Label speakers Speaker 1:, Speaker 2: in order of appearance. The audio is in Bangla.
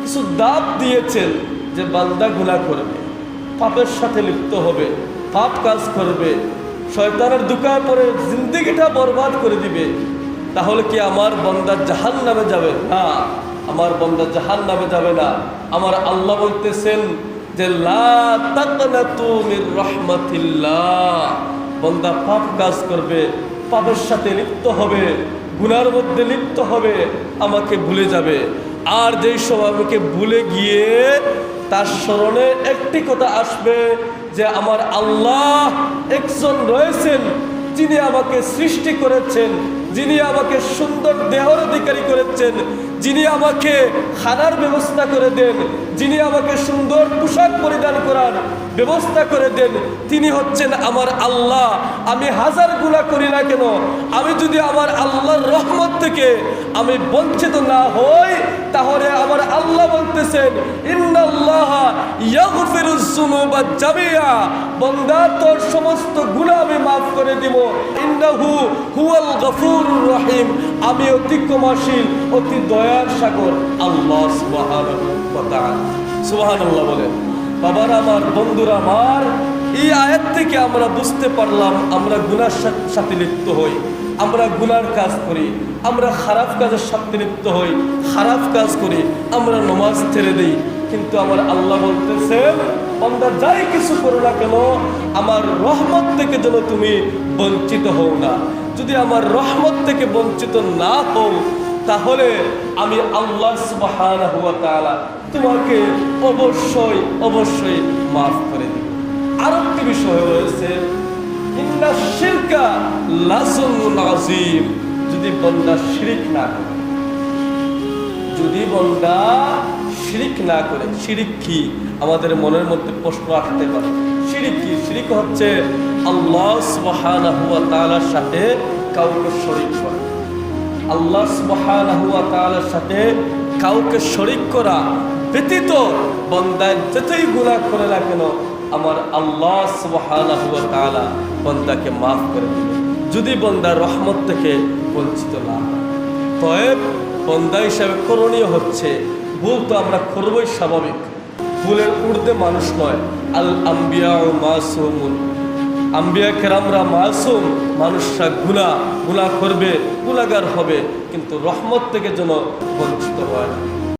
Speaker 1: কিছু দাব দিয়েছেন যে বান্দা গুনাহ করবে, পাপের সাথে লিপ্ত হবে, পাপ কাজ করবে, শয়তানের ধোঁকায় পড়ে জিন্দেগিটা বরবাদ করে দিবে, তাহলে কি আমার বান্দা জাহান্নামে যাবে? না, আমার বান্দা জাহান্নামে যাবে না। আমার আল্লাহ বলতেছেন যে লা তাকনাতু মির রাহমাতিল্লাহ। বান্দা পাপ কাজ করবে, পাপের সাথে লিপ্ত হবে, গুনার মধ্যে লিপ্ত হবে, আমাকে ভুলে যাবে। আর যেই সময় আমাকে ভুলে গিয়ে তার স্মরণে একটি কথা আসবে যে আমার আল্লাহ একজন রয়েছেন, যিনি আমাকে সৃষ্টি করেছেন, যিনি আমাকে সুন্দর দেহর অধিকারী করেছেন, যিনি আমাকে খানার ব্যবস্থা করে দেন, যিনি আমাকে সুন্দর পোশাক পরিধান করার ব্যবস্থা করে দেন, তিনি হচ্ছেন আমার আল্লাহ। আমি হাজার গুনাহ করি না কেন, আমি যদি আমার আল্লাহর রহমত থেকে আমি বঞ্চিত না হই, তাহলে আমার আল্লাহ বলতেছেন ইন্নাল্লাহা ইয়াগফিরুজ যুনুবা জামিআ, বান্দা তোর সমস্ত গুনাহ আমি মাফ করে দিব। ইন্নাহু হুয়াল গফুরুর রহিম, আমি অতি ক্ষমাশীল, অতি দয়ার সাগর আল্লাহ সুবহানাহু ওয়া তাআলা। সুবহানাল্লাহ বলেন। বাবারা আমার, বন্ধুরা আমার, এই আয়াত থেকে আমরা বুঝতে পারলাম আমরা গুনার সাথে লিপ্ত হই, আমরা গুনার কাজ করি, আমরা খারাপ কাজের সাথে লিপ্ত হই, খারাপ কাজ করি, আমরা নামাজ ছেড়ে দিই। কিন্তু আমার আল্লাহ বলতেছেন বান্দা যাই কিছু করো না কেন, আমার রহমত থেকে যেন তুমি বঞ্চিত হও না। যদি আমার রহমত থেকে বঞ্চিত না হও, তাহলে আমি আল্লাহ সুবহানাহু ওয়া তাআলা তোমাকে অবশ্যই অবশ্যই মাফ করে দেব। আরেকটি বিষয় রয়েছে, ইন্না শিরকা লাযুলমুন আযীম, যদি বান্দা শিরক না করে, যদি বান্দা শিরক না করে। শিরক কি? আমাদের মনের মধ্যে প্রশ্ন আসতে পারে, শিরক কি? শিরক হচ্ছে আল্লাহ সুবহানাহু ওয়া তাআলার সাথে কাউকে শরীক করা। আল্লাহ সুবহানাহু ওয়া তাআলার সাথে কাউকে শরীক করা ব্যতীত বান্দা যতই গুনাহ করে না কেন, আমার আল্লাহ সুবহানাহু ওয়া তাআলা বান্দাকে মাফ করে দিবে, যদি বান্দা রহমত থেকে বঞ্চিত না হয়। তবে বান্দা হিসাবে করণীয় হচ্ছে, ভুল তো আমরা করবই স্বাভাবিক, ভুলের ঊর্ধ্বে মানুষ নয়। আল আম্বিয়া মাসুমুন, আম্বিয়া কেরামরা মাসুম, মানুষরা গুনাহ করবে, গুনাহগার হবে, কিন্তু রহমত থেকে যেন বঞ্চিত হয় না।